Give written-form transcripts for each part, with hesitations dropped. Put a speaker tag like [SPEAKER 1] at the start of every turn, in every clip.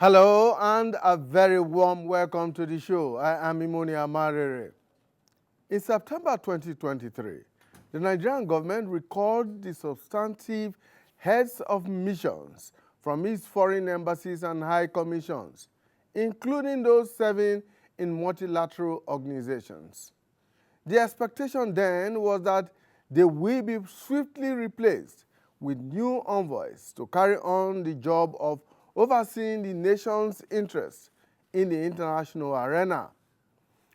[SPEAKER 1] Hello and a very warm welcome to the show. I am Imoni Amarere. In September 2023, the Nigerian government recalled the substantive heads of missions from its foreign embassies and high commissions, including those serving in multilateral organizations. The expectation then was that they will be swiftly replaced with new envoys to carry on the job of overseeing the nation's interests in the international arena.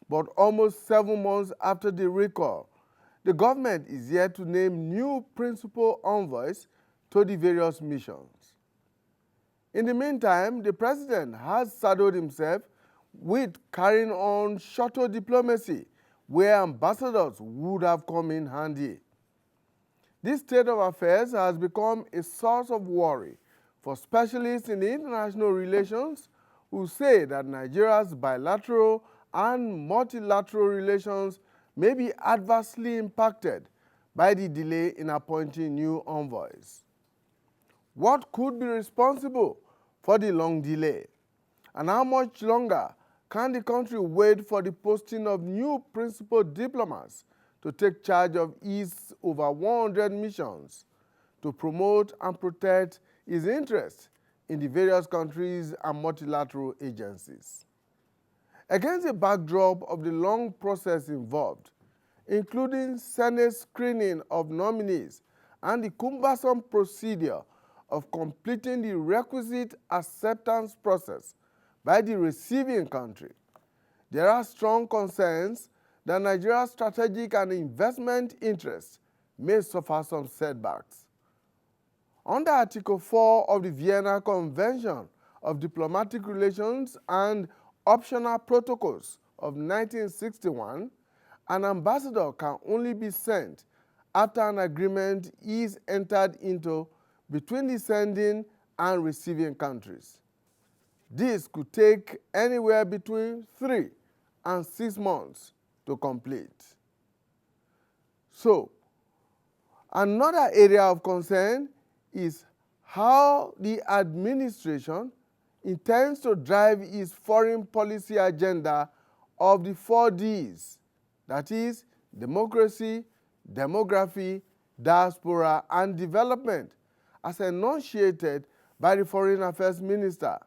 [SPEAKER 1] But almost 7 months after the recall, the government is yet to name new principal envoys to the various missions. In the meantime, the president has saddled himself with carrying on shuttle diplomacy, where ambassadors would have come in handy. This state of affairs has become a source of worry for specialists in international relations who say that Nigeria's bilateral and multilateral relations may be adversely impacted by the delay in appointing new envoys. What could be responsible for the long delay? And how much longer can the country wait for the posting of new principal diplomats to take charge of its over 100 missions to promote and protect its interests in the various countries and multilateral agencies? Against the backdrop of the long process involved, including Senate screening of nominees and the cumbersome procedure of completing the requisite acceptance process by the receiving country, there are strong concerns that Nigeria's strategic and investment interests may suffer some setbacks. Under Article 4 of the Vienna Convention of Diplomatic Relations and Optional Protocols of 1961, an ambassador can only be sent after an agreement is entered into between the sending and receiving countries. This could take anywhere between 3 and 6 months to complete. So, another area of concern is how the administration intends to drive its foreign policy agenda of the 4 Ds, that is, democracy, demography, diaspora, and development, as enunciated by the Foreign Affairs Minister,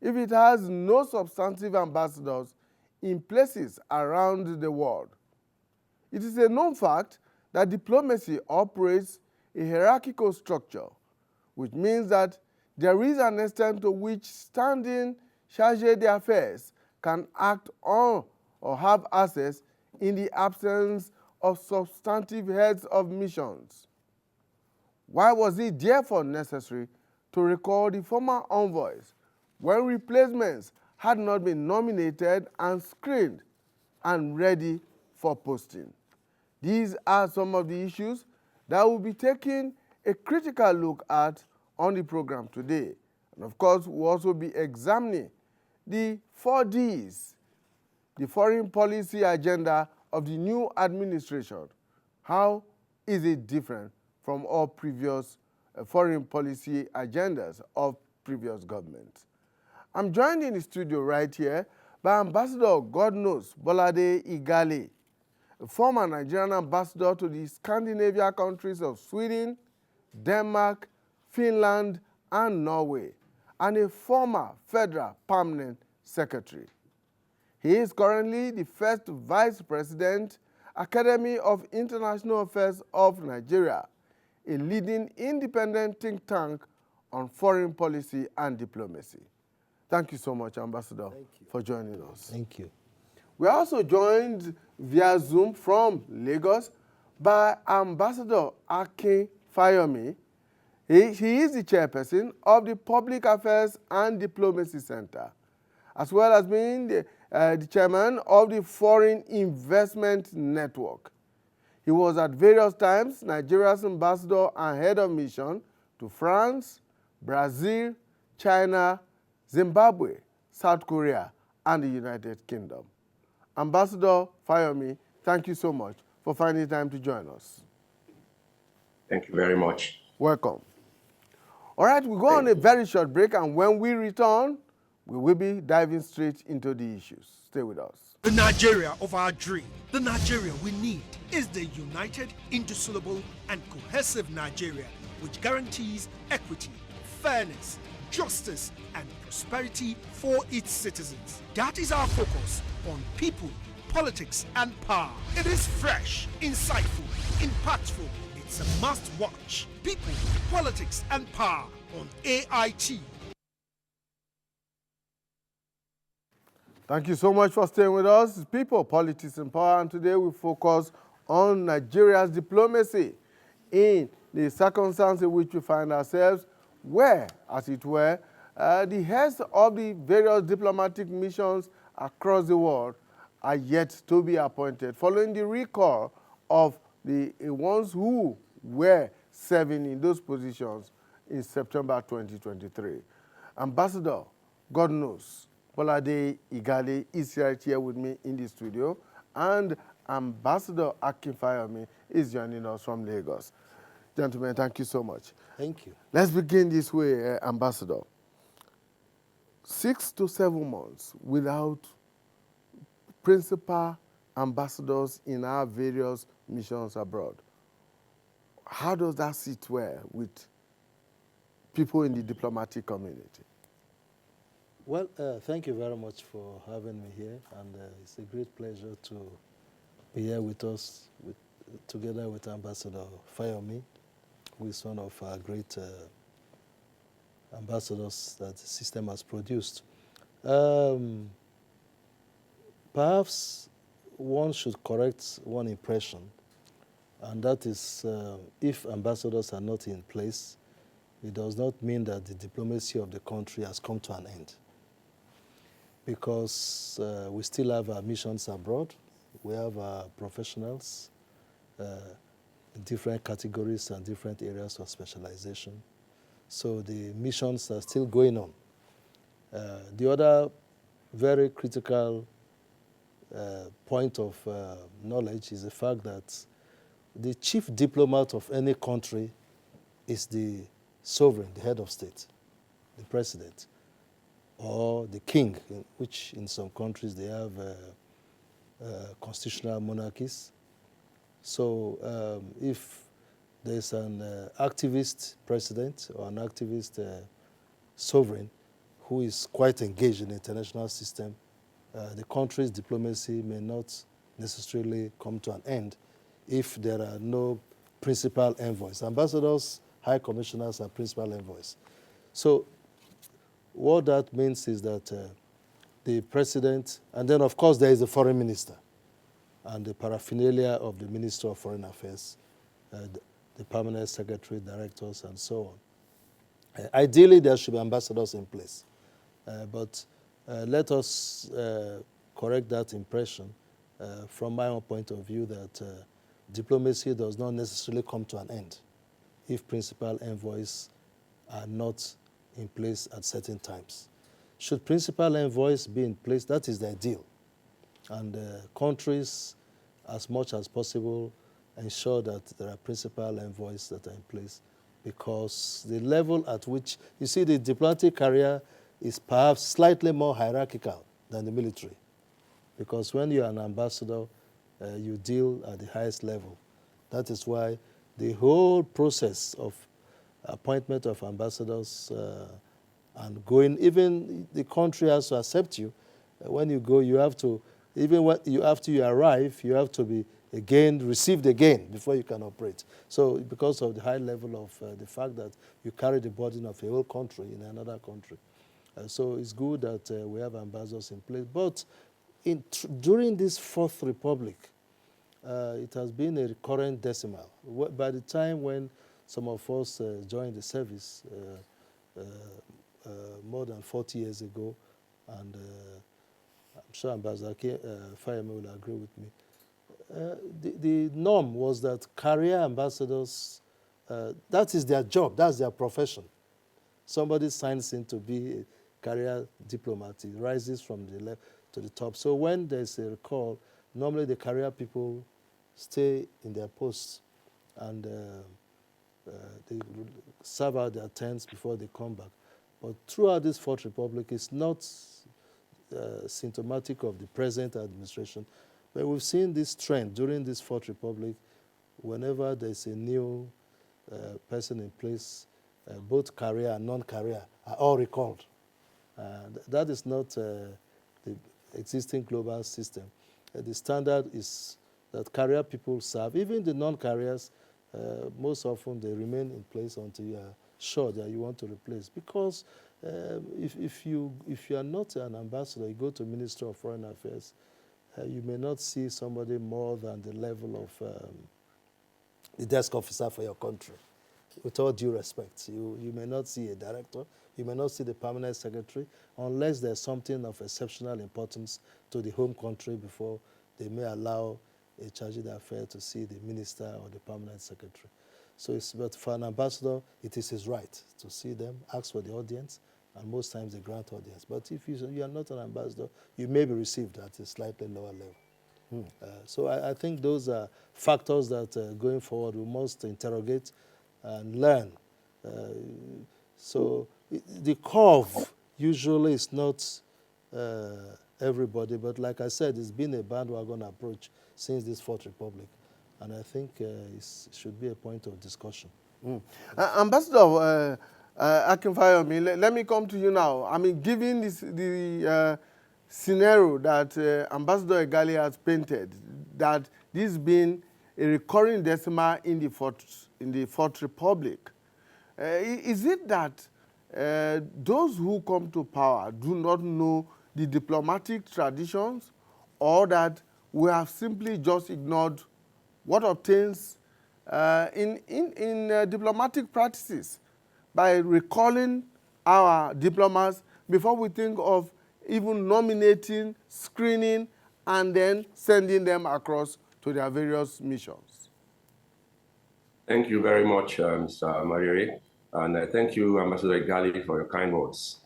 [SPEAKER 1] if it has no substantive ambassadors in places around the world. It is a known fact that diplomacy operates a hierarchical structure, which means that there is an extent to which standing chargé d'affaires can act on or have access in the absence of substantive heads of missions. Why was it therefore necessary to recall the former envoys when replacements had not been nominated and screened and ready for posting? These are some of the issues that we'll be taking a critical look at on the program today. And of course, we'll also be examining the 4 Ds, the foreign policy agenda of the new administration. How is it different from all previous foreign policy agendas of previous governments? I'm joined in the studio right here by Ambassador Godnos Bolade Igale, a former Nigerian ambassador to the Scandinavian countries of Sweden, Denmark, Finland, and Norway, and a former federal permanent secretary. He is currently the first vice president, Academy of International Affairs of Nigeria, a leading independent think tank on foreign policy and diplomacy. Thank you so much, Ambassador, for joining us.
[SPEAKER 2] Thank you.
[SPEAKER 1] We are also joined via Zoom from Lagos by Ambassador Akin Fayomi. He is the chairperson of the Public Affairs and Diplomacy Center, as well as being the chairman of the Foreign Investment Network. He was at various times Nigeria's ambassador and head of mission to France, Brazil, China, Zimbabwe, South Korea, and the United Kingdom. Ambassador Fayomi, thank you so much for finding time to join us.
[SPEAKER 3] Thank you very much.
[SPEAKER 1] Welcome. All right, we'll go on a very short break, and when we return, We will be diving straight into the issues. Stay with us.
[SPEAKER 2] The Nigeria of our dream, the Nigeria we need, is the united, indissoluble, and cohesive Nigeria which guarantees equity, fairness, justice, and prosperity for its citizens. That is our focus on people, politics, and power. It is fresh, insightful, impactful. It's a must-watch. People, politics, and power on AIT.
[SPEAKER 1] Thank you so much for staying with us. It's People, Politics, and Power, and today we focus on Nigeria's diplomacy in the circumstance in which we find ourselves, where, as it were, the heads of the various diplomatic missions across the world are yet to be appointed, following the recall of the ones who were serving in those positions in September 2023. Ambassador, God knows, Bolade Igale is right here with me in the studio, and Ambassador Akin Fayomi is joining us from Lagos. Gentlemen, thank you so much.
[SPEAKER 4] Thank you.
[SPEAKER 1] Let's begin this way, Ambassador. 6 to 7 months without principal ambassadors in our various missions abroad. How does that sit well with people in the diplomatic community?
[SPEAKER 4] Well, thank you very much for having me here, and it's a great pleasure to be here with us, together with Ambassador Fayomi, who is one of our great ambassadors that the system has produced. Perhaps one should correct one impression, and that is if ambassadors are not in place, it does not mean that the diplomacy of the country has come to an end. Because we still have our missions abroad. We have our professionals in different categories and different areas of specialization. So the missions are still going on. The other very critical point of knowledge is the fact that the chief diplomat of any country is the sovereign, the head of state, the president, or the king, which in some countries they have constitutional monarchies. So if there's an activist president or an activist sovereign who is quite engaged in the international system, the country's diplomacy may not necessarily come to an end if there are no principal envoys. Ambassadors, high commissioners are principal envoys. So what that means is that the president, and then of course there is the foreign minister and the paraphernalia of the Minister of Foreign Affairs, the permanent secretary, directors, and so on. Ideally, there should be ambassadors in place. But let us correct that impression from my own point of view that diplomacy does not necessarily come to an end if principal envoys are not in place at certain times. Should principal envoys be in place, that is the ideal. And countries, as much as possible, ensure that there are principal envoys that are in place, because the level at which, you see, the diplomatic career is perhaps slightly more hierarchical than the military. Because when you're an ambassador, you deal at the highest level. That is why the whole process of appointment of ambassadors and going, even the country has to accept you. When you go, you have to, even after you arrive, you have to be again received again before you can operate. So because of the high level of the fact that you carry the burden of a whole country in another country. So it's good that we have ambassadors in place. But during this Fourth Republic, it has been a recurrent decimal. By the time when some of us joined the service more than 40 years ago, and I'm sure Ambassador Fayomi will agree with me, the norm was that career ambassadors, that is their job, that's their profession. Somebody signs in to be a career diplomat, he rises from the left to the top. So when there's a recall, normally the career people stay in their posts and they serve out their terms before they come back. But throughout this Fourth Republic, it's not symptomatic of the present administration. But we've seen this trend during this Fourth Republic. Whenever there's a new person in place, both career and non-career are all recalled. That is not the existing global system. The standard is that career people serve. Even the non-careers, most often they remain in place until you are sure that you want to replace. Because if you are not an ambassador, you go to Ministry of Foreign Affairs, you may not see somebody more than the level of the desk officer for your country. With all due respect, you may not see a director, you may not see the permanent secretary, unless there's something of exceptional importance to the home country before they may allow a charge d'affaires to see the minister or the permanent secretary. So but for an ambassador, it is his right to see them, ask for the audience, and most times they grant audience. But if you are not an ambassador, you may be received at a slightly lower level. So I think those are factors that going forward we must interrogate and learn. So the curve usually is not everybody, but like I said, it's been a bandwagon approach since this Fourth Republic, and I think it should be a point of discussion.
[SPEAKER 1] Ambassador Akinfayomi, let me come to you now. I mean, given the scenario that Ambassador Egali has painted, that this has been a recurring decimal in the Fourth Republic, is it that those who come to power do not know the diplomatic traditions, or that we have simply just ignored what obtains in diplomatic practices by recalling our diplomats before we think of even nominating, screening, and then sending them across to their various missions?
[SPEAKER 3] Thank you very much, Mr. Marire, and thank you, Ambassador Egali, for your kind words.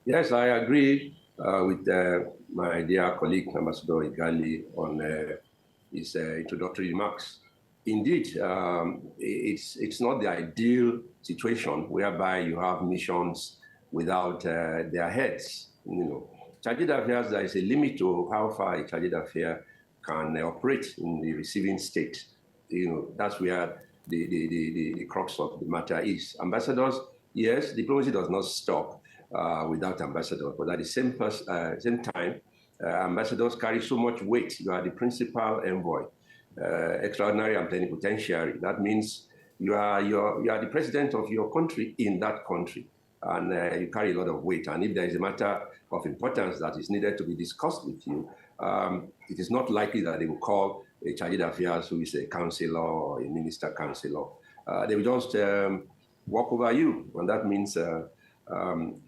[SPEAKER 3] Yes, I agree with my dear colleague, Ambassador Egali, on his introductory remarks. Indeed, it's not the ideal situation whereby you have missions without their heads. Charge d'affaires, there is a limit to how far a charge d'affaires can operate in the receiving state. That's where the crux of the matter is. Ambassadors, yes, diplomacy does not stop without ambassadors, but at the same time, ambassadors carry so much weight. You are the principal envoy, extraordinary and plenipotentiary. That means you are the president of your country in that country, and you carry a lot of weight. And if there is a matter of importance that is needed to be discussed with you, it is not likely that they will call a charge d'affaires who is a counselor or a minister counselor. They will just walk over you, and that means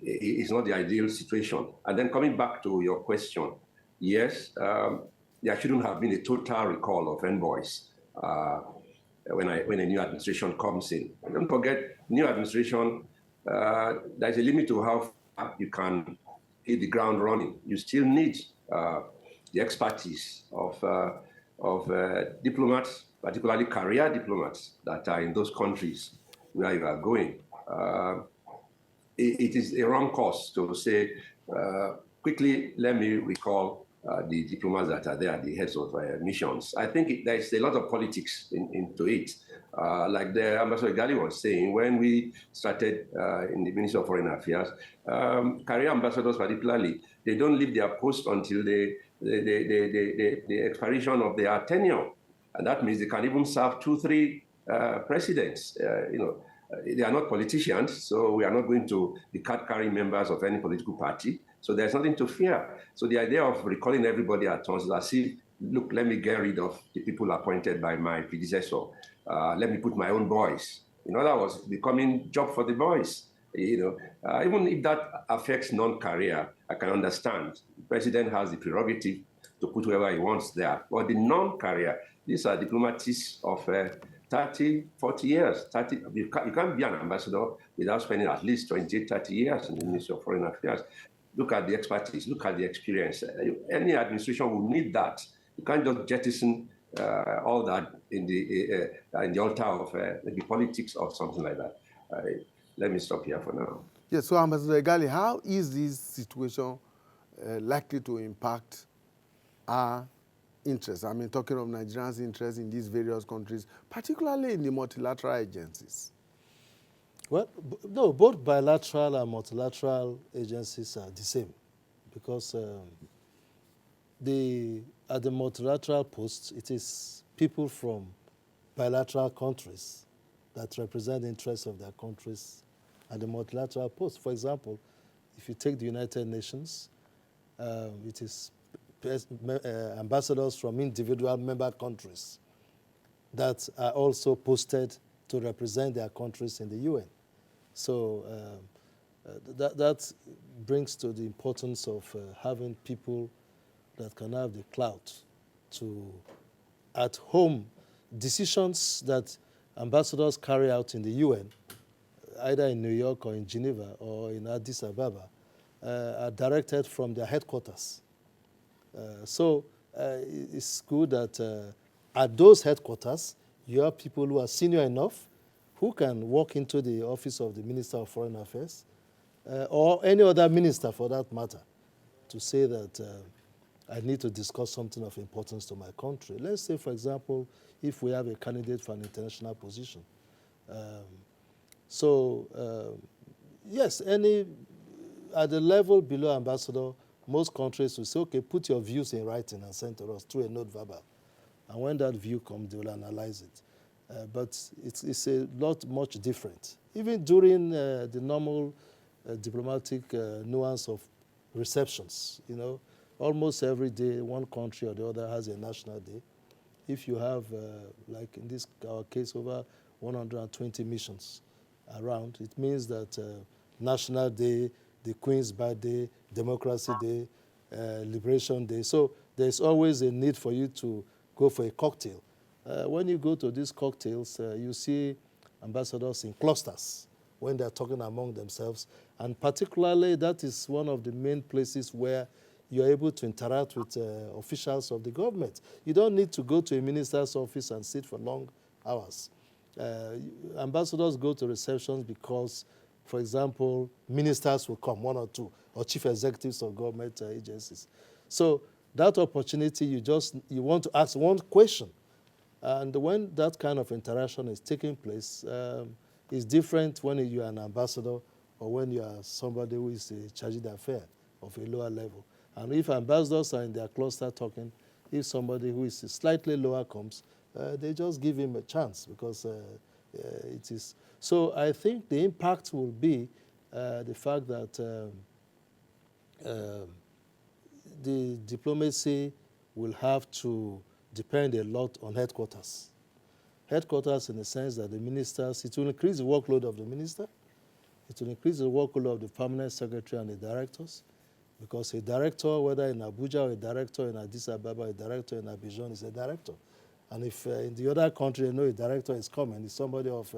[SPEAKER 3] it's not the ideal situation. And then coming back to your question, yes, there shouldn't have been a total recall of envoys when a new administration comes in. And don't forget, new administration, there's a limit to how far you can hit the ground running. You still need the expertise of diplomats, particularly career diplomats that are in those countries where you are going. It is a wrong course to say, quickly, let me recall the diplomats that are there, the heads of missions. I think there's a lot of politics into it. Like the Ambassador Egali was saying, when we started in the Ministry of Foreign Affairs, career ambassadors particularly, they don't leave their post until the expiration of their tenure. And that means they can even serve 2-3 presidents. They are not politicians, so we are not going to be card-carrying members of any political party. So there's nothing to fear. So the idea of recalling everybody at once is as if, look, let me get rid of the people appointed by my predecessor. Let me put my own boys. In other words, becoming job for the boys. Even if that affects non-career, I can understand. The president has the prerogative to put whoever he wants there. But the non-career, these are diplomats of 30, 40 years. You can't be an ambassador without spending at least 20, 30 years in the Ministry of Foreign Affairs. Look at the expertise, look at the experience. Any administration will need that. You can't just jettison all that in the altar of maybe politics or something like that. Let me stop here for now.
[SPEAKER 1] Yes, so Ambassador Egali, how is this situation likely to impact our interests? I mean, talking of Nigerians' interests in these various countries, particularly in the multilateral agencies.
[SPEAKER 4] Well, no, both bilateral and multilateral agencies are the same, because at the multilateral posts, it is people from bilateral countries that represent the interests of their countries at the multilateral post. For example, if you take the United Nations, it is ambassadors from individual member countries that are also posted to represent their countries in the UN. So that brings to the importance of having people that can have the clout to, at home, decisions that ambassadors carry out in the UN, either in New York or in Geneva or in Addis Ababa, are directed from their headquarters. So it's good that at those headquarters, you have people who are senior enough who can walk into the office of the Minister of Foreign Affairs or any other minister for that matter to say that I need to discuss something of importance to my country. Let's say, for example, if we have a candidate for an international position. Yes, at the level below ambassador, most countries will say, okay, put your views in writing and send to us through a note verbal. And when that view comes, they will analyze it. But it's a lot much different. Even during the normal diplomatic nuance of receptions, you know, almost every day, one country or the other has a national day. If you have, like in our case, over 120 missions around, it means that National Day, the Queen's Birthday, Democracy Day, Liberation Day. So there's always a need for you to go for a cocktail. When you go to these cocktails, you see ambassadors in clusters when they're talking among themselves. And particularly, that is one of the main places where you're able to interact with officials of the government. You don't need to go to a minister's office and sit for long hours. Ambassadors go to receptions because, for example, ministers will come, one or two, or chief executives of government agencies. So that opportunity, you want to ask one question. And when that kind of interaction is taking place, it's different when you're an ambassador or when you are somebody who is chargé d'affaires of a lower level. And if ambassadors are in their cluster talking, if somebody who is slightly lower comes, they just give him a chance because it is. So I think the impact will be the fact that the diplomacy will have to depend a lot on headquarters. Headquarters in the sense that the ministers, it will increase the workload of the minister, it will increase the workload of the permanent secretary and the directors, because a director, whether in Abuja or a director in Addis Ababa, a director in Abidjan is a director. And if in the other country, you know, a director is coming, it's somebody of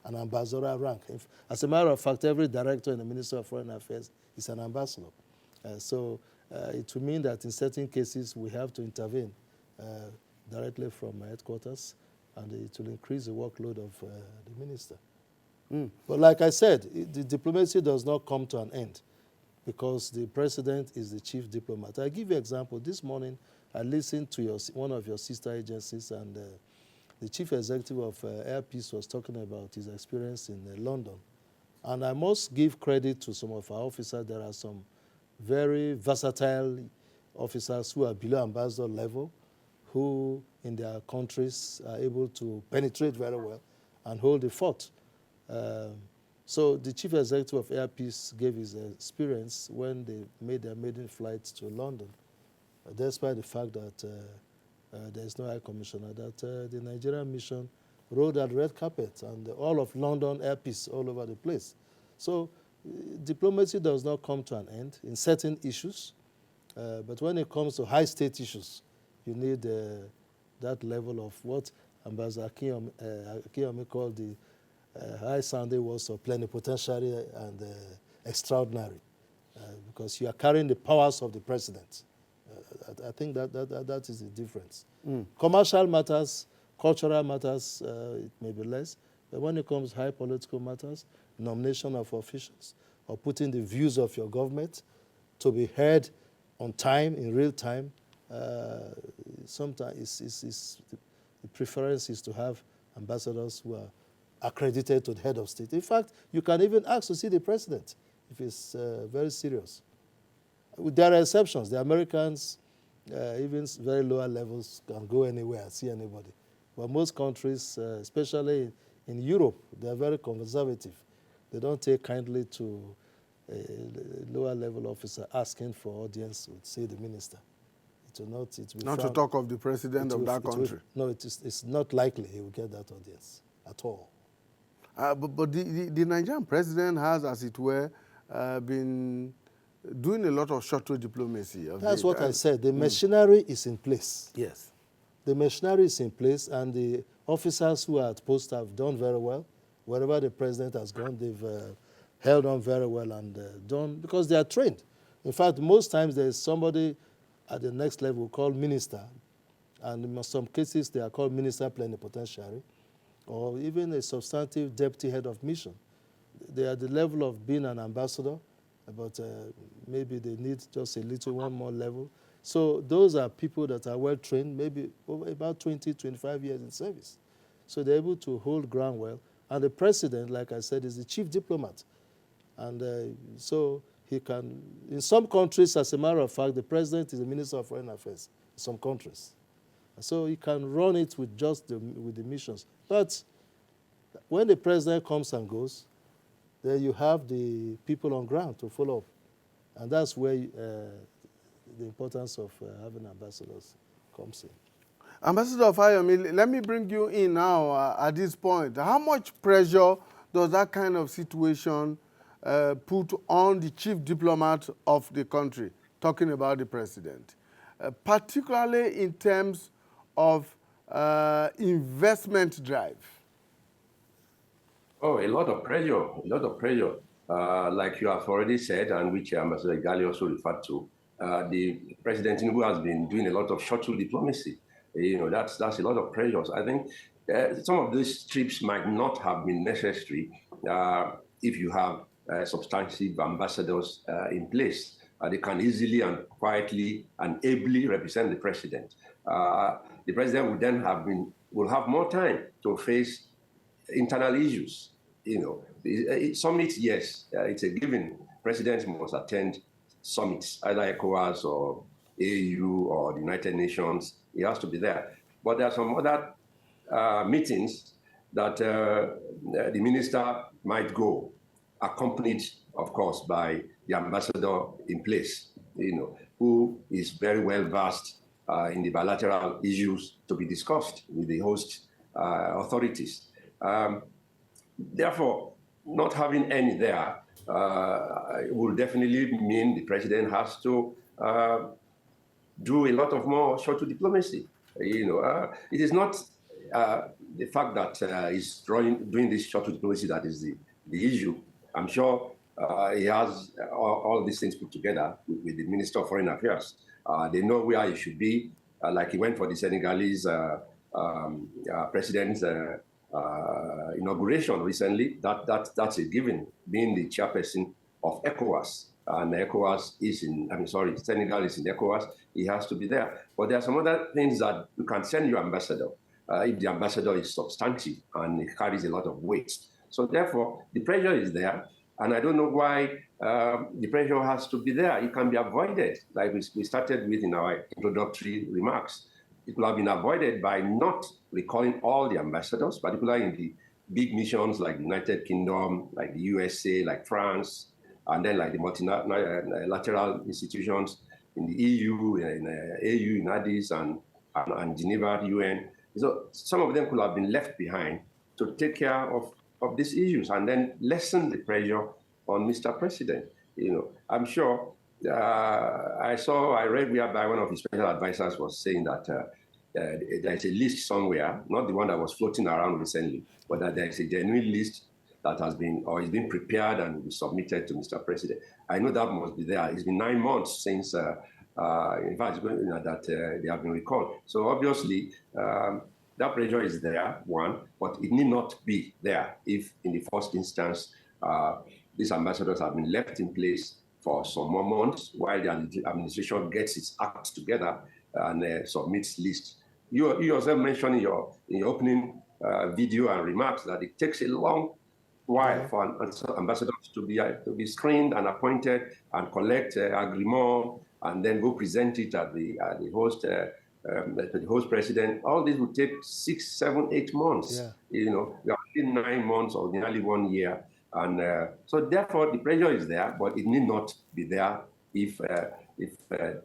[SPEAKER 4] an ambassadorial rank. As a matter of fact, every director in the Ministry of Foreign Affairs is an ambassador. So it will mean that in certain cases, we have to intervene directly from headquarters, and it will increase the workload of the minister. But like I said, the diplomacy does not come to an end because the president is the chief diplomat. I'll give you an example. This morning, I listened to one of your sister agencies, and the chief executive of Air Peace was talking about his experience in London. And I must give credit to some of our officers. There are some very versatile officers who are below ambassador level, who in their countries are able to penetrate very well and hold the fort. So the chief executive of Air Peace gave his experience when they made their maiden flight to London, despite the fact that there is no high commissioner, that the Nigerian mission rode at red carpet and all of London Air Peace all over the place. So diplomacy does not come to an end in certain issues, but when it comes to high state issues, you need that level of what Ambassador Akiyomi called the high-sounding words of plenipotentiary and extraordinary, because you are carrying the powers of the president. I think that is the difference. Commercial matters, cultural matters, it may be less, but when it comes to high political matters, nomination of officials, or putting the views of your government to be heard on time, in real time, sometimes the preference is to have ambassadors who are accredited to the head of state. In fact, you can even ask to see the president if it's very serious. There are exceptions. The Americans, even very lower levels, can go anywhere and see anybody. But most countries, especially in Europe, they are very conservative. They don't take kindly to a lower level officer asking for audience with, say, the minister. It will not. It will
[SPEAKER 1] Not to talk of the president of that country.
[SPEAKER 4] No, it's not likely he will get that audience at all.
[SPEAKER 1] But the Nigerian president has, as it were, been doing a lot of shuttle diplomacy.
[SPEAKER 4] That's what I said. The machinery is in place.
[SPEAKER 1] Yes.
[SPEAKER 4] The machinery is in place, and the officers who are at post have done very well. Wherever the president has gone, they've held on very well and done, because they are trained. In fact, most times there's somebody at the next level called minister, and in some cases they are called minister plenipotentiary, or even a substantive deputy head of mission. They are at the level of being an ambassador, but maybe they need just a little one more level. So those are people that are well trained, maybe over about 20, 25 years in service. So they're able to hold ground well. And the president, like I said, is the chief diplomat. And so he can, in some countries, as a matter of fact, the president is the minister of foreign affairs, in some countries. So he can run it with just with the missions. But when the president comes and goes, then you have the people on ground to follow up. And that's where the importance of having ambassadors comes in.
[SPEAKER 1] Ambassador Fayomi, let me bring you in now at this point. How much pressure does that kind of situation put on the chief diplomat of the country, talking about the president, particularly in terms of investment drive?
[SPEAKER 3] Oh, a lot of pressure, a lot of pressure. Like you have already said, and which Ambassador Gali also referred to, the President Tinubu has been doing a lot of shuttle diplomacy. You know, that's a lot of pressures. I think some of these trips might not have been necessary if you have substantive ambassadors in place. They can easily and quietly and ably represent the president. The president will have more time to face internal issues. You know, summits, yes, it's a given. Presidents must attend summits, either ECOWAS or AU or the United Nations. He has to be there. But there are some other meetings that the minister might go, accompanied, of course, by the ambassador in place, you know, who is very well versed in the bilateral issues to be discussed with the host authorities. Therefore, not having any there will definitely mean the president has to do a lot of more shuttle diplomacy. You know, it is not the fact that he's doing this shuttle diplomacy that is the issue. I'm sure he has all these things put together with the Minister of Foreign Affairs. They know where he should be. Like he went for the Senegalese president's inauguration recently. That's a given, being the chairperson of ECOWAS. And ECOWAS is Senegal is in ECOWAS. He has to be there. But there are some other things that you can send your ambassador if the ambassador is substantive and it carries a lot of weight. So therefore, the pressure is there. And I don't know why the pressure has to be there. It can be avoided, like we started with in our introductory remarks. It could have been avoided by not recalling all the ambassadors, particularly in the big missions like the United Kingdom, like the USA, like France, and then like the multilateral institutions in the EU, in AU, in Addis, and Geneva, UN. So some of them could have been left behind to take care of these issues and then lessen the pressure on Mr. President. You know, I'm sure I read whereby one of his special advisors was saying that there is a list somewhere, not the one that was floating around recently, but that there is a genuine list that has been or is being prepared and will be submitted to Mr. President. I know that must be there. It's been 9 months since, in fact, that they have been recalled. So obviously, that pressure is there, one, but it need not be there if, in the first instance, these ambassadors have been left in place for some more months while the administration gets its act together and submits lists. You yourself mentioned in your opening video and remarks that it takes a long while for ambassadors to be screened and appointed and collect agreement and then go present it at the host to the host president. All this would take 6, 7, 8 months. You know, we are only 9 months or nearly 1 year, and so therefore the pressure is there, but it need not be there if that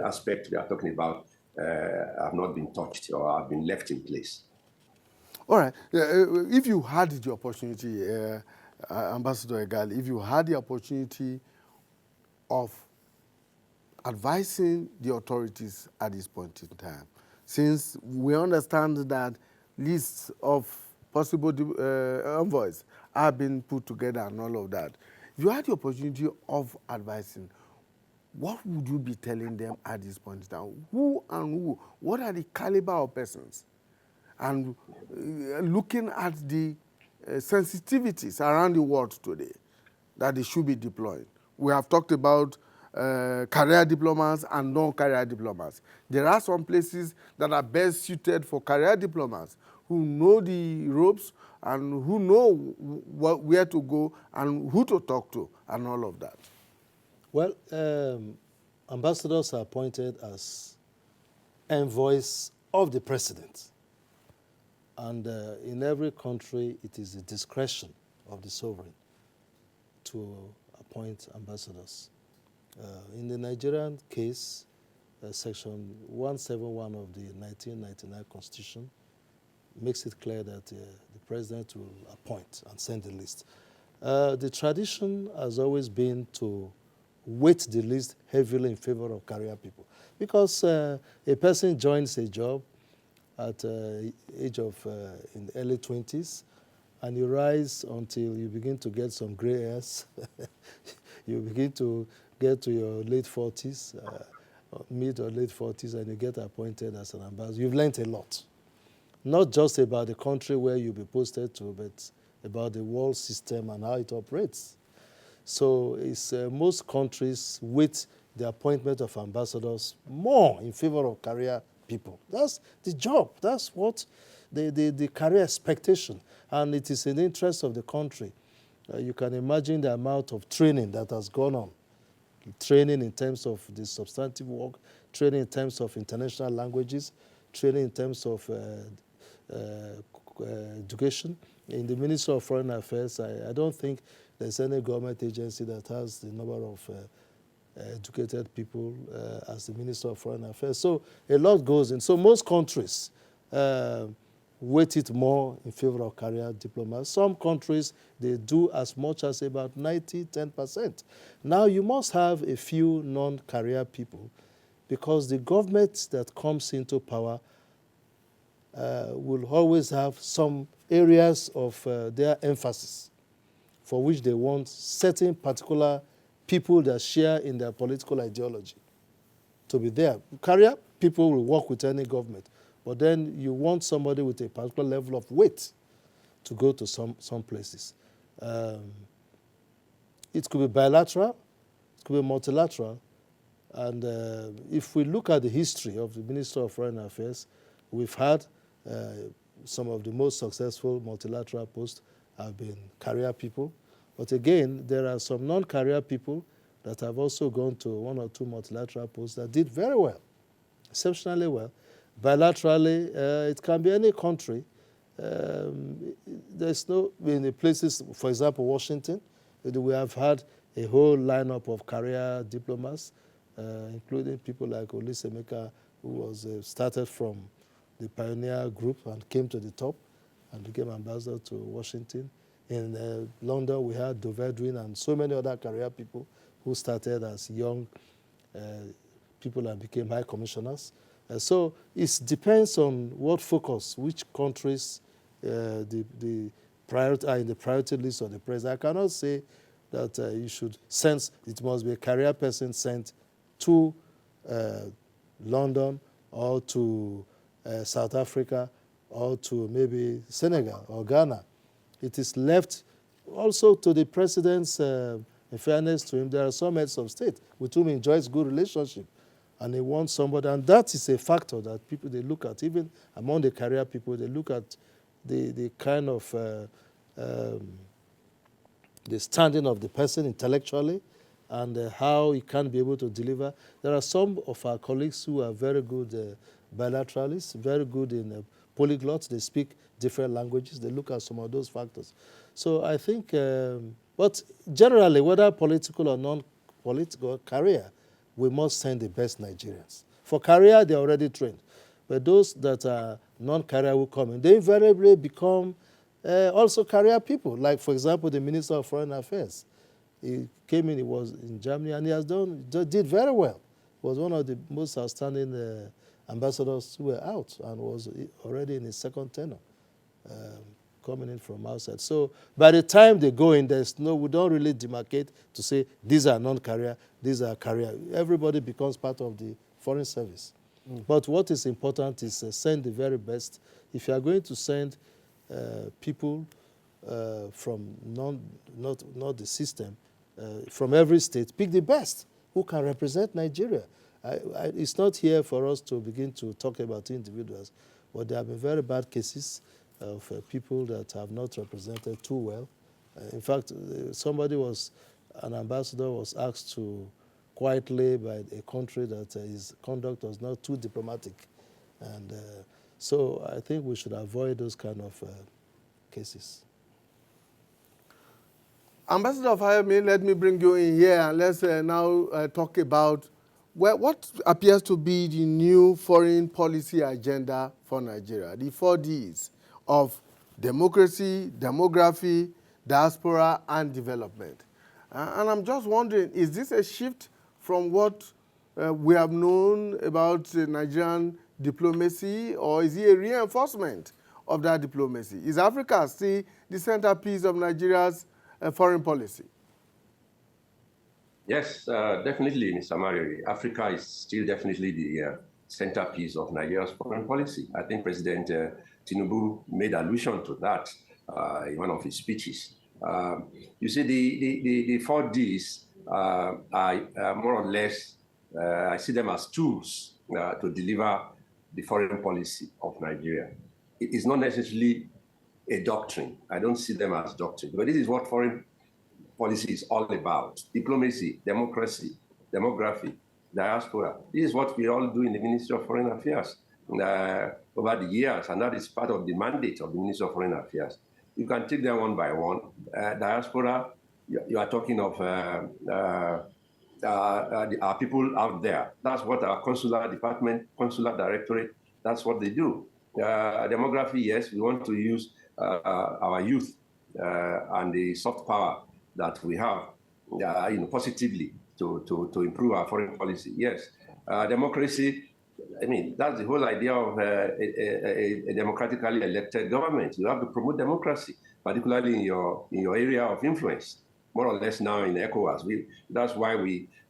[SPEAKER 3] aspect we are talking about have not been touched or have been left in place.
[SPEAKER 1] All right. If you had the opportunity, Ambassador Egali, if you had the opportunity of advising the authorities at this point in time, since we understand that lists of possible envoys have been put together and all of that, if you had the opportunity of advising, what would you be telling them at this point in time? Who and who? What are the caliber of persons? And looking at the sensitivities around the world today that they should be deployed. We have talked about career diplomats and non-career diplomats. There are some places that are best suited for career diplomats who know the ropes and who know where to go and who to talk to and all of that.
[SPEAKER 4] Well, ambassadors are appointed as envoys of the president. And in every country, it is the discretion of the sovereign to appoint ambassadors. In the Nigerian case, Section 171 of the 1999 Constitution makes it clear that the president will appoint and send the list. The tradition has always been to weight the list heavily in favor of career people. Because a person joins a job at age of in the early 20s, and you rise until you begin to get some gray hairs. You begin to get to your late 40s, mid or late 40s, and you get appointed as an ambassador. You've learned a lot. Not just about the country where you'll be posted to, but about the world system and how it operates. So it's, most countries weight the appointment of ambassadors more in favor of career people. That's the job. That's what the career expectation. And it is in the interest of the country. You can imagine the amount of training that has gone on. Training in terms of the substantive work, training in terms of international languages, training in terms of education. In the Ministry of Foreign Affairs, I don't think there's any government agency that has the number of educated people as the Minister of Foreign Affairs. So a lot goes in. So most countries weight it more in favor of career diplomats. Some countries, they do as much as about 10%. Now, you must have a few non-career people because the government that comes into power will always have some areas of their emphasis for which they want certain particular people that share in their political ideology to be there. Career people will work with any government, but then you want somebody with a particular level of weight to go to some places. It could be bilateral, it could be multilateral, and if we look at the history of the Ministry of Foreign Affairs, we've had some of the most successful multilateral posts have been career people. But again, there are some non-career people that have also gone to 1 or 2 multilateral posts that did very well, exceptionally well. Bilaterally, it can be any country. There's no, in the places, for example, Washington, we have had a whole lineup of career diplomats, including people like Olisemeka, who was started from the pioneer group and came to the top and became ambassador to Washington. In London, we had Dovedwin and so many other career people who started as young people and became high commissioners. So it depends on what focus, which countries the priority are in the priority list of the president. I cannot say that you should send, it must be a career person sent to London or to South Africa or to maybe Senegal or Ghana. It is left also to the president's, in fairness to him, there are some heads of state with whom he enjoys good relationship. And he wants somebody, and that is a factor that people, they look at, even among the career people, they look at the kind of the standing of the person intellectually and how he can be able to deliver. There are some of our colleagues who are very good bilateralists, very good in polyglots. They speak different languages. They look at some of those factors. So I think, but generally, whether political or non-political career, we must send the best Nigerians. For career, they're already trained. But those that are non-career will come in, they invariably become also career people. Like, for example, the Minister of Foreign Affairs. He came in, he was in Germany, and he has did very well. He was one of the most outstanding ambassadors who were out and was already in his second tenure, coming in from outside. So by the time they go in, we don't really demarcate to say these are non-career, these are career. Everybody becomes part of the foreign service. But what is important is send the very best. If you are going to send people from not the system, from every state, pick the best who can represent Nigeria. It's not here for us to begin to talk about individuals, but there have been very bad cases of people that have not represented too well. In fact, an ambassador was asked to quietly by a country that his conduct was not too diplomatic. And so I think we should avoid those kind of cases.
[SPEAKER 1] Ambassador Fayemi, let me bring you in here and let's now talk about what appears to be the new foreign policy agenda for Nigeria, the 4 Ds of democracy, demography, diaspora, and development. And I'm just wondering, is this a shift from what we have known about Nigerian diplomacy, or is it a reinforcement of that diplomacy? Is Africa still the centerpiece of Nigeria's foreign policy?
[SPEAKER 3] Yes, definitely, Mr. Mariri. Africa is still definitely the centerpiece of Nigeria's foreign policy. I think President Tinubu made allusion to that in one of his speeches. You see, the 4 Ds are more or less, I see them as tools to deliver the foreign policy of Nigeria. It is not necessarily a doctrine. I don't see them as doctrine, but this is what foreign policy is all about. Diplomacy, democracy, demography, diaspora. This is what we all do in the Ministry of Foreign Affairs over the years, and that is part of the mandate of the Ministry of Foreign Affairs. You can take them one by one. Diaspora, you are talking of our people out there. That's what our consular department, consular directorate, that's what they do. Demography, yes, we want to use our youth and the soft power that we have positively to improve our foreign policy. Yes. Democracy, I mean, that's the whole idea of a democratically elected government. You have to promote democracy, particularly in your area of influence, more or less now in ECOWAS. That's why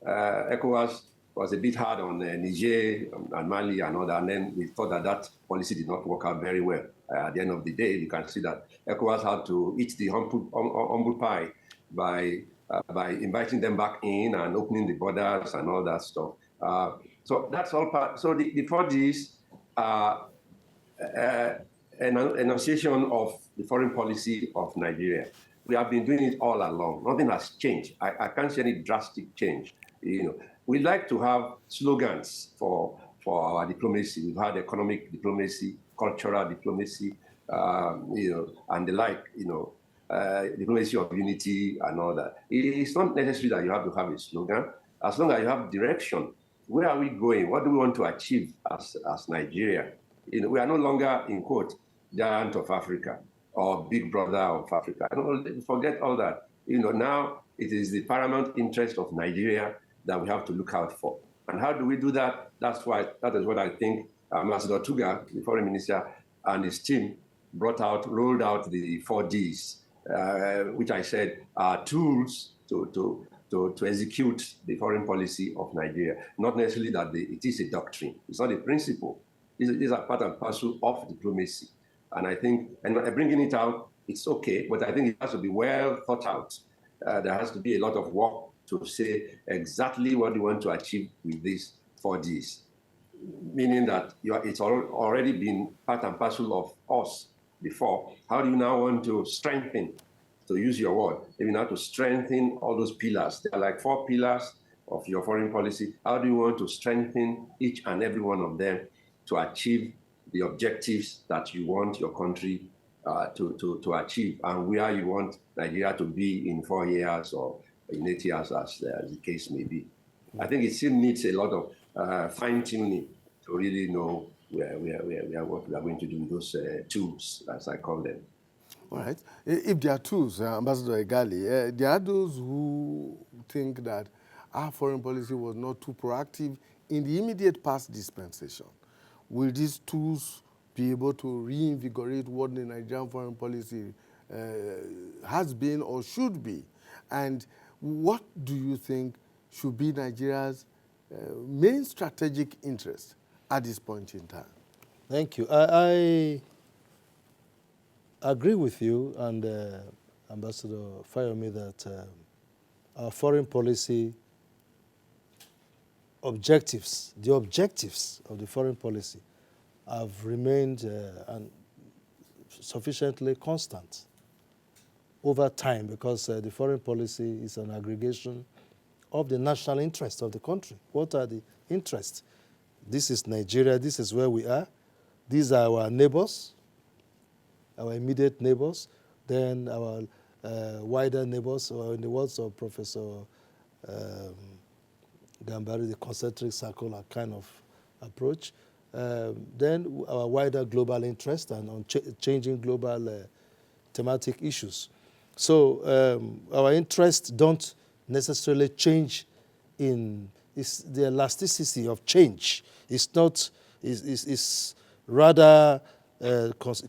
[SPEAKER 3] ECOWAS was a bit hard on Niger and Mali and all that, and then we thought that policy did not work out very well. At the end of the day, you can see that ECOWAS had to eat the humble pie by inviting them back in and opening the borders and all that stuff. So that's all part. So the 4 Ds are an enunciation of the foreign policy of Nigeria. We have been doing it all along. Nothing has changed. I can't see any drastic change. We like to have slogans for our diplomacy. We've had economic diplomacy, cultural diplomacy, and the like, diplomacy of unity and all that. It's not necessary that you have to have a slogan. As long as you have direction, where are we going? What do we want to achieve as Nigeria? We are no longer, in quote, giant of Africa or big brother of Africa. Forget all that. Now it is the paramount interest of Nigeria that we have to look out for. And how do we do that? That is what I think Ambassador Tuga, the foreign minister, and his team rolled out the 4 Ds, which I said are tools to execute the foreign policy of Nigeria. Not necessarily that it is a doctrine. It's not a principle. These are part and parcel of diplomacy. And I think, and bringing it out it's okay, but I think it has to be well thought out. There has to be a lot of work to say exactly what you want to achieve with these 4Ds, meaning that it's already been part and parcel of us before. How do you now want to strengthen, to use your word, maybe now to strengthen all those pillars? There are like 4 pillars of your foreign policy. How do you want to strengthen each and every one of them to achieve the objectives that you want your country to achieve, and where you want Nigeria to be in 4 years or in 8 years, as the case may be? I think it still needs a lot of fine-tuning to really know what we are going to do with those tools, as I call them.
[SPEAKER 1] All right. If there are tools, Ambassador Egali, there are those who think that our foreign policy was not too proactive in the immediate past dispensation. Will these tools be able to reinvigorate what the Nigerian foreign policy has been or should be? And what do you think should be Nigeria's main strategic interest at this point in time?
[SPEAKER 4] Thank you. I agree with you and Ambassador Fayomi that our foreign policy objectives, the objectives of the foreign policy have remained sufficiently constant over time, because the foreign policy is an aggregation of the national interest of the country. What are the interests? This is Nigeria, this is where we are. These are our neighbors, our immediate neighbors, then our wider neighbors, or in the words of Professor Gambari, the concentric circle kind of approach. Then our wider global interest and on changing global thematic issues. So our interests don't necessarily change in the elasticity of change. It's not, it's rather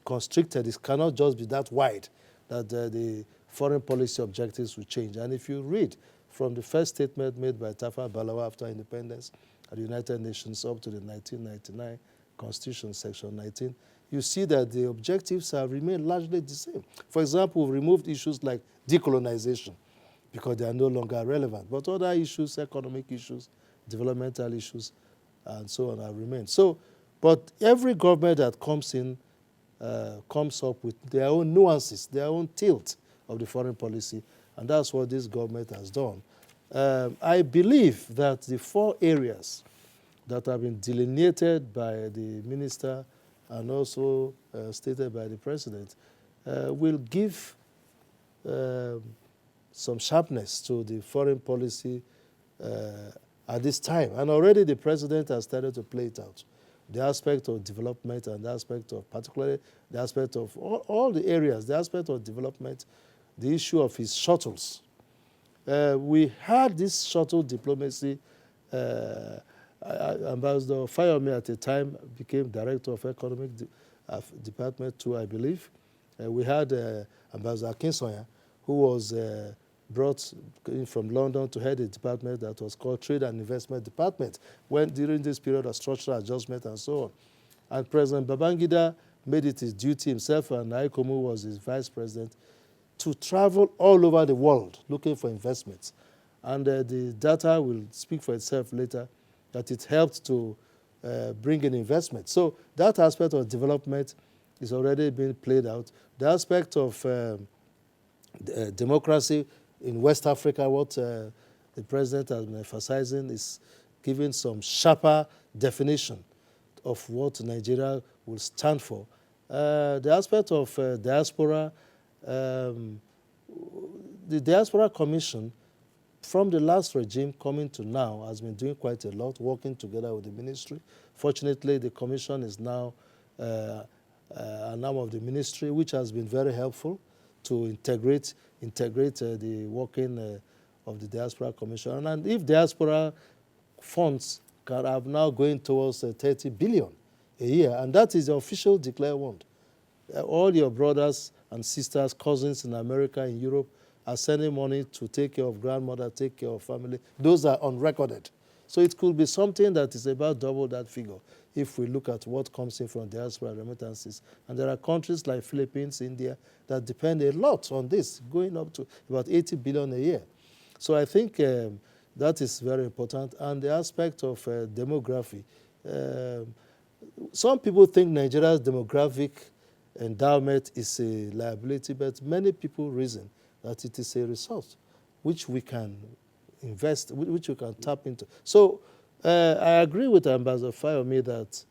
[SPEAKER 4] constricted. It cannot just be that wide that the foreign policy objectives will change. And if you read from the first statement made by Tafawa Balewa after independence at the United Nations up to the 1999 Constitution, Section 19, you see that the objectives have remained largely the same. For example, we've removed issues like decolonization because they are no longer relevant. But other issues, economic issues, developmental issues, and so on have remained. So, but every government that comes in comes up with their own nuances, their own tilt of the foreign policy, and that's what this government has done. I believe that the 4 areas that have been delineated by the minister and also stated by the president will give some sharpness to the foreign policy at this time. And already the president has started to play it out. The aspect of development and the aspect of, particularly the aspect of all the areas, the aspect of development, the issue of his shuttles. We had this shuttle diplomacy. Ambassador Fayomi at the time became director of economic department too, I believe. We had Ambassador Akinsoya, who was brought in from London to head a department that was called Trade and Investment Department during this period of structural adjustment and so on. And President Babangida made it his duty himself, and Aikomu was his vice president, to travel all over the world looking for investments. And the data will speak for itself later, that it helped to bring in investment. So that aspect of development is already being played out. The aspect of democracy in West Africa, what the president has been emphasizing, is giving some sharper definition of what Nigeria will stand for. The aspect of diaspora, the Diaspora Commission, from the last regime coming to now, has been doing quite a lot, working together with the ministry. Fortunately, the commission is now an arm of the ministry, which has been very helpful to integrate the working of the Diaspora Commission. And if diaspora funds are now going towards 30 billion a year, and that is the official declared one. All your brothers and sisters, cousins in America, in Europe, are sending money to take care of grandmother, take care of family. Those are unrecorded. So it could be something that is about double that figure if we look at what comes in from diaspora remittances. And there are countries like Philippines, India, that depend a lot on this, going up to about 80 billion a year. So I think that is very important. And the aspect of demography. Some people think Nigeria's demographic endowment is a liability, but many people reason that it is a resource which we can invest, which we can tap into. So I agree with Ambassador Fayomi that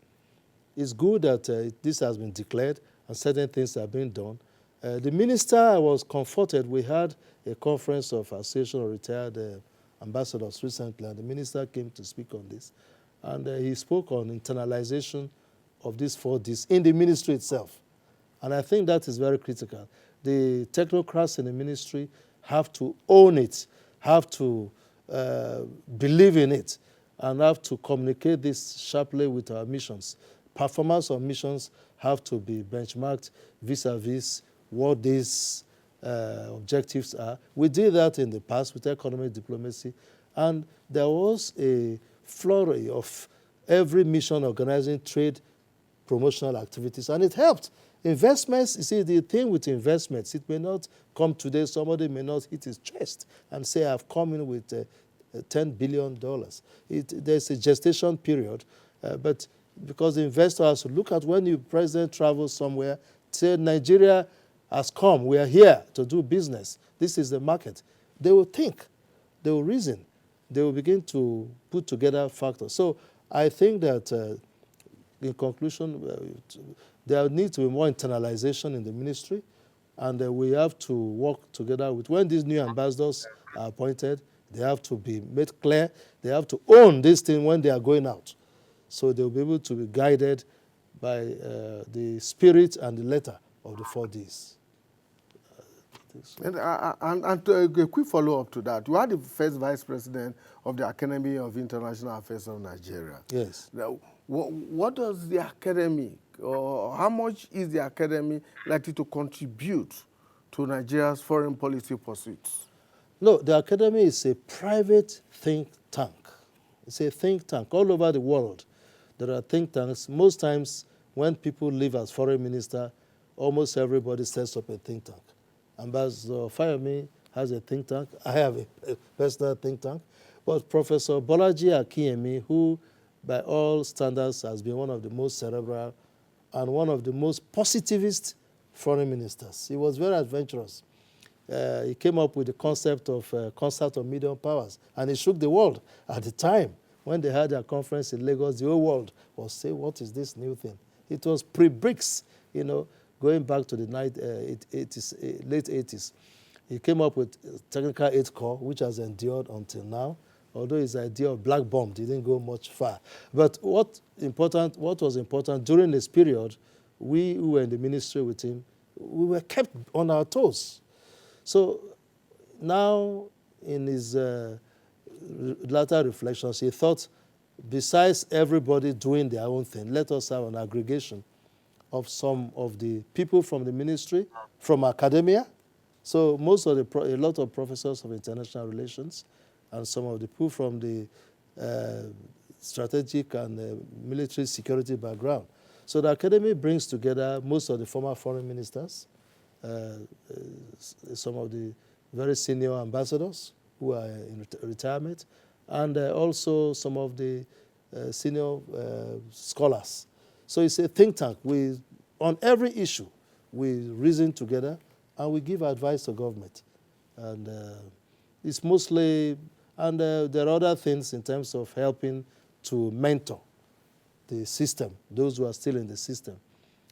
[SPEAKER 4] it's good that this has been declared and certain things are being done. The minister was comforted. We had a conference of Association of Retired Ambassadors recently, and the minister came to speak on this. And he spoke on internalization of these 4Ds in the ministry itself. And I think that is very critical. The technocrats in the ministry have to own it, have to believe in it, and have to communicate this sharply with our missions. Performance of missions have to be benchmarked vis-a-vis what these objectives are. We did that in the past with economic diplomacy, and there was a flurry of every mission organizing trade promotional activities, and it helped. Investments, you see, the thing with investments, it may not come today, somebody may not hit his chest and say, I've come in with $10 billion. There's a gestation period, but because the investor has to look at when the president travels somewhere, say Nigeria has come, we are here to do business, this is the market. They will think, they will reason, they will begin to put together factors. So I think that in conclusion, there needs to be more internalization in the ministry, and we have to work together with, when these new ambassadors are appointed, they have to be made clear, they have to own this thing when they are going out. So they'll be able to be guided by the spirit and the letter of the 4Ds.
[SPEAKER 1] And a quick follow-up to that. You are the first vice president of the Academy of International Affairs of Nigeria.
[SPEAKER 4] Yes.
[SPEAKER 1] Now, what does the Academy, or how much is the Academy likely to contribute to Nigeria's foreign policy pursuits?
[SPEAKER 4] No, the Academy is a private think tank. It's a think tank all over the world. There are think tanks. Most times when people leave as foreign minister, almost everybody sets up a think tank. Ambassador Fayomi has a think tank. I have a personal think tank. But Professor Bolaji Akinyemi, who by all standards has been one of the most cerebral and one of the most positivist foreign ministers. He was very adventurous. He came up with the concept of concert of medium powers, and it shook the world. At the time, when they had their conference in Lagos, the whole world was saying, what is this new thing? It was pre-BRICS, you know, going back to the late 80s. He came up with Technical Aid Corps, which has endured until now, although his idea of black bomb didn't go much far. But what was important during this period, we who were in the ministry with him, we were kept on our toes. So now, in his latter reflections, he thought, besides everybody doing their own thing, let us have an aggregation of some of the people from the ministry, from academia. So a lot of professors of international relations, and some of the people from the strategic and military security background. So the academy brings together most of the former foreign ministers, some of the very senior ambassadors who are in retirement, and also some of the senior scholars. So it's a think tank. On every issue, we reason together and we give advice to government. And it's mostly, and there are other things in terms of helping to mentor the system, those who are still in the system,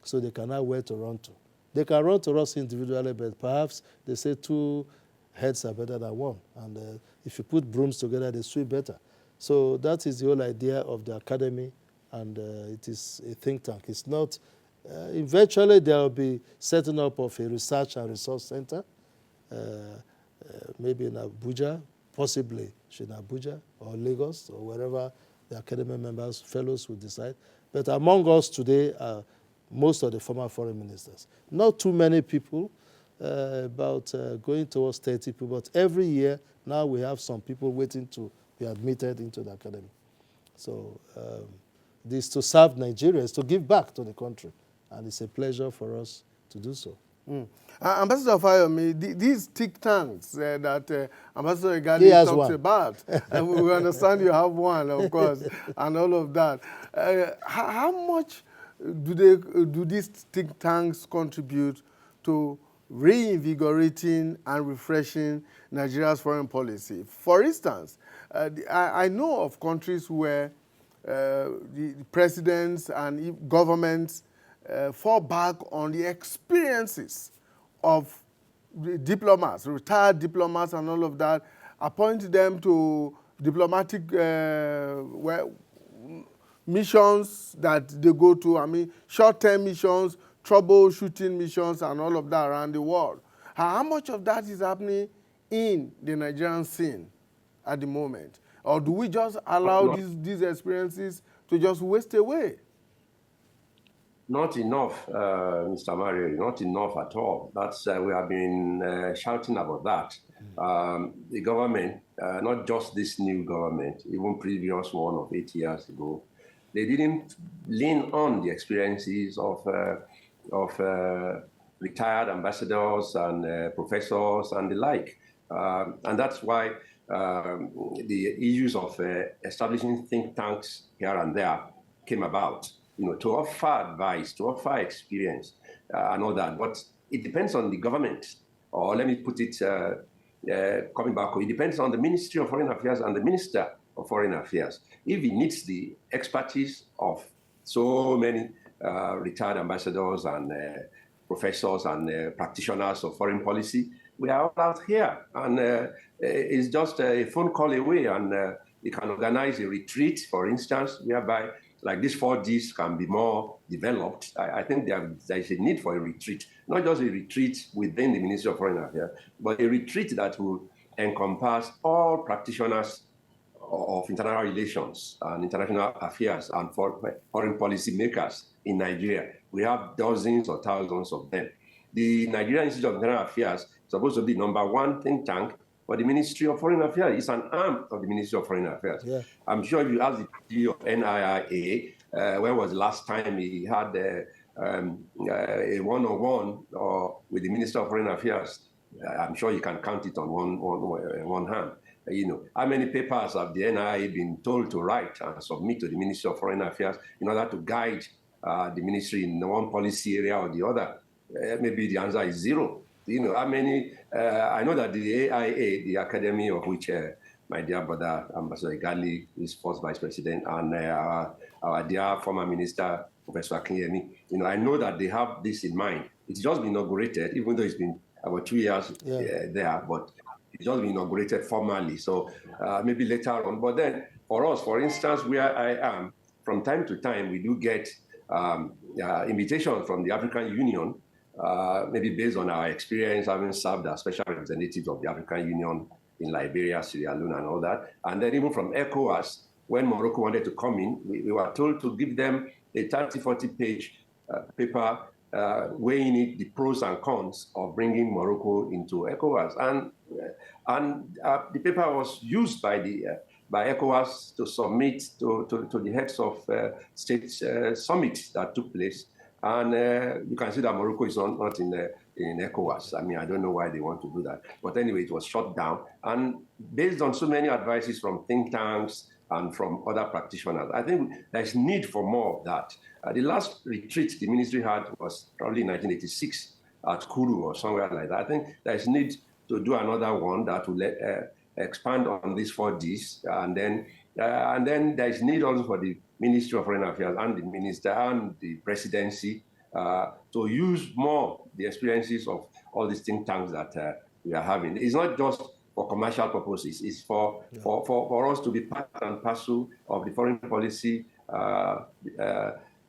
[SPEAKER 4] so they can know where to run to. They can run to us individually, but perhaps they say two heads are better than one. And if you put brooms together, they sweep better. So that is the whole idea of the academy, and it is a think tank. It's not, eventually there will be setting up of a research and resource center, maybe in Abuja, possibly in Abuja or Lagos or wherever the academy members, fellows will decide. But among us today are most of the former foreign ministers. Not too many people, about going towards 30 people, but every year now we have some people waiting to be admitted into the academy. So it is to serve Nigerians, to give back to the country. And it's a pleasure for us to do so.
[SPEAKER 1] Ambassador Fayomi, these think tanks that Ambassador
[SPEAKER 4] He
[SPEAKER 1] Igali
[SPEAKER 4] has
[SPEAKER 1] talks
[SPEAKER 4] one.
[SPEAKER 1] about, and we understand you have one, of course, and all of that. How much do these think tanks contribute to reinvigorating and refreshing Nigeria's foreign policy? For instance, I know of countries where the presidents and governments fall back on the experiences of the diplomats, retired diplomats and all of that, appoint them to diplomatic missions that they go to, I mean, short-term missions, troubleshooting missions and all of that around the world. How much of that is happening in the Nigerian scene at the moment? Or do we just allow these experiences to just waste away?
[SPEAKER 3] Not enough, Mr. Mario, not enough at all. That's we have been shouting about that. The government, not just this new government, even previous one of 8 years ago, they didn't lean on the experiences of retired ambassadors and professors and the like. And that's why the issues of establishing think tanks here and there came about, to offer advice, to offer experience and all that. But it depends on the government, or let me put it, coming back, it depends on the Ministry of Foreign Affairs and the Minister of Foreign Affairs. If it needs the expertise of so many retired ambassadors and professors and practitioners of foreign policy, we are all out here. And it's just a phone call away, and you can organize a retreat, for instance, whereby like these 4Ds can be more developed. I think there is a need for a retreat, not just a retreat within the Ministry of Foreign Affairs, but a retreat that will encompass all practitioners of international relations and international affairs and foreign policy makers in Nigeria. We have dozens or thousands of them. The Nigerian Institute of International Affairs is supposed to be #1 think tank for the Ministry of Foreign Affairs. It's an arm of the Ministry of Foreign Affairs. Yeah. I'm sure if you ask the PG of NIIA, when was the last time he had a one-on-one with the Minister of Foreign Affairs? I'm sure you can count it on one hand. How many papers have the NIIA been told to write and submit to the Ministry of Foreign Affairs in order to guide the ministry in one policy area or the other? Maybe the answer is zero. How many? I know that the AIA, the academy of which my dear brother Ambassador Igali is first vice president, and our dear former minister Professor Akinyemi, I know that they have this in mind. It's just been inaugurated, even though it's been about 2 years there, but it's just been inaugurated formally. So maybe later on. But then for us, for instance, where I am, from time to time we do get invitations from the African Union. Maybe based on our experience having served as special representatives of the African Union in Liberia, Sierra Leone, and all that. And then even from ECOWAS, when Morocco wanted to come in, we were told to give them a 30, 40-page paper weighing it, the pros and cons of bringing Morocco into ECOWAS. And the paper was used by ECOWAS to submit to the heads of state summits that took place. And you can see that Morocco is not in ECOWAS. I mean, I don't know why they want to do that. But anyway, it was shut down. And based on so many advices from think tanks and from other practitioners, I think there's need for more of that. The last retreat the ministry had was probably in 1986 at Kuru or somewhere like that. I think there's need to do another one that will expand on these 4Ds. And then there's need also for the Ministry of Foreign Affairs and the minister and the presidency to use more the experiences of all these think tanks that we are having. It's not just for commercial purposes. It's for us to be part and parcel of the foreign policy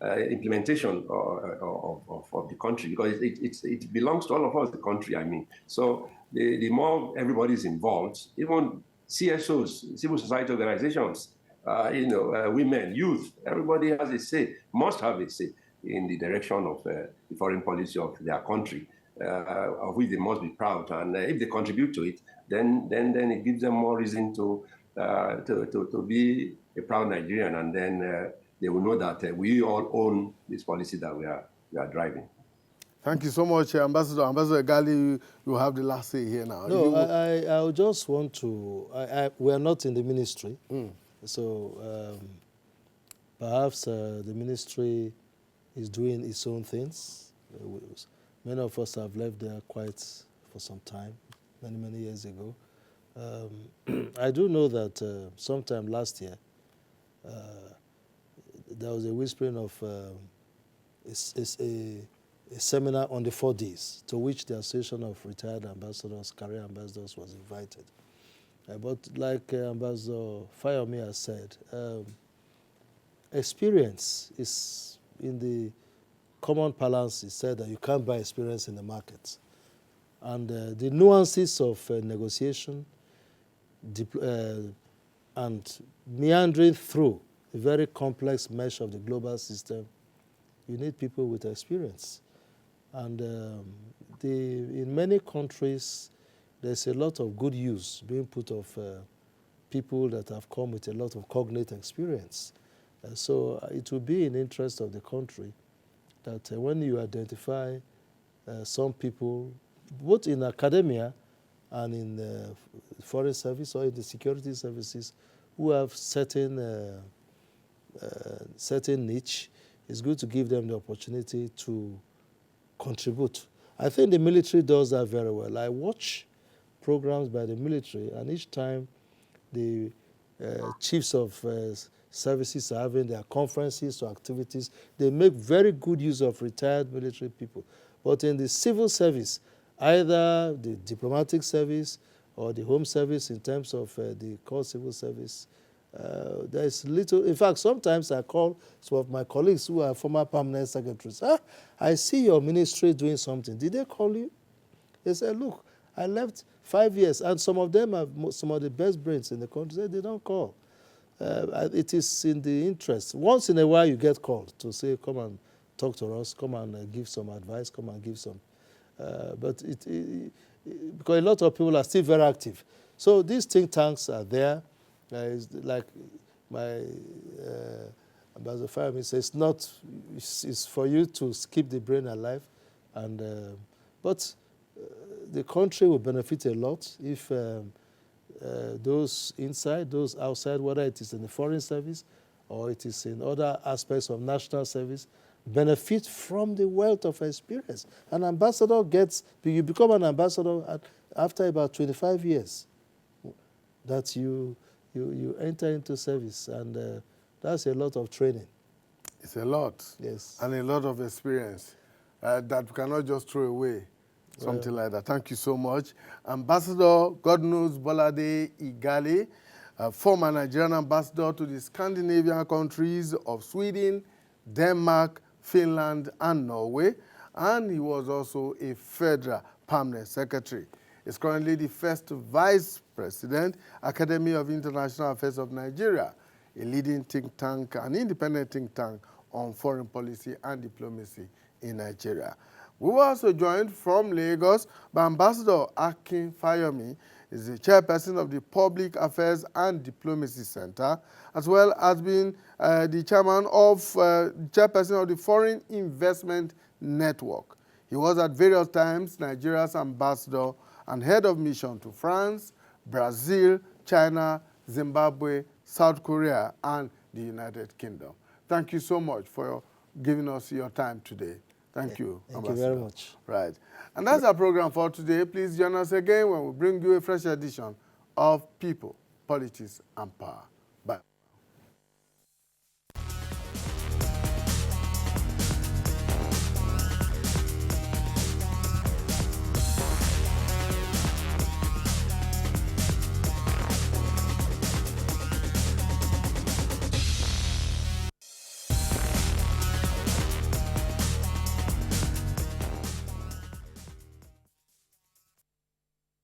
[SPEAKER 3] implementation of the country, because it belongs to all of us, the country, I mean. So the more everybody is involved, even CSOs, civil society organizations, women, youth, everybody has a say, must have a say in the direction of the foreign policy of their country, of which they must be proud. And if they contribute to it, then it gives them more reason to to be a proud Nigerian, and then they will know that we all own this policy that we are driving.
[SPEAKER 1] Thank you so much, Ambassador. Ambassador Gali, you have the last say here now.
[SPEAKER 4] No, I would just want to, we are not in the ministry, so perhaps the ministry is doing its own things. Many of us have left there quite for some time, many years ago. I do know that sometime last year, there was a whispering of a seminar on the 4Ds, to which the Association of Retired Ambassadors, Career Ambassadors, was invited. But like Ambassador Fayomi has said, experience is in the common parlance. It said that you can't buy experience in the market. And the nuances of negotiation and meandering through a very complex mesh of the global system, you need people with experience. And in many countries, there's a lot of good use being put of people that have come with a lot of cognate experience. So it will be in the interest of the country that when you identify some people, both in academia and in the foreign service or in the security services, who have certain niche, it's good to give them the opportunity to contribute. I think the military does that very well. I watch programs by the military, and each time the chiefs of services are having their conferences or activities, they make very good use of retired military people. But in the civil service, either the diplomatic service or the home service in terms of the core civil service, there's little. In fact, sometimes I call some of my colleagues who are former permanent secretaries. I see your ministry doing something. Did they call you? They said, look, I left 5 years, and some of them have some of the best brains in the country. They don't call. It is in the interest. Once in a while, you get called to say, come and talk to us, come and give some advice, come and give some. But because a lot of people are still very active. So these think tanks are there. It's like my Ambassador Fayemi says, it's for you to keep the brain alive. But the country will benefit a lot if those inside, those outside, whether it is in the foreign service or it is in other aspects of national service, benefit from the wealth of experience. An ambassador you become an ambassador after about 25 years that you enter into service, and that's a lot of training.
[SPEAKER 1] It's a lot.
[SPEAKER 4] Yes.
[SPEAKER 1] And a lot of experience that we cannot just throw away. Something like that. Thank you so much. Ambassador Godnose Bolade Igali, former Nigerian ambassador to the Scandinavian countries of Sweden, Denmark, Finland, and Norway. And he was also a federal permanent secretary. He's currently the first vice president, Academy of International Affairs of Nigeria, a leading think tank, an independent think tank on foreign policy and diplomacy in Nigeria. We were also joined from Lagos by Ambassador Akin Fayomi, is the chairperson of the Public Affairs and Diplomacy Center, as well as being the chairperson of the Foreign Investment Network. He was at various times Nigeria's ambassador and head of mission to France, Brazil, China, Zimbabwe, South Korea, and the United Kingdom. Thank you so much for giving us your time today. Thank you,
[SPEAKER 4] Thank you very much.
[SPEAKER 1] Right. And that's our program for today. Please join us again when we bring you a fresh edition of People, Politics, and Power.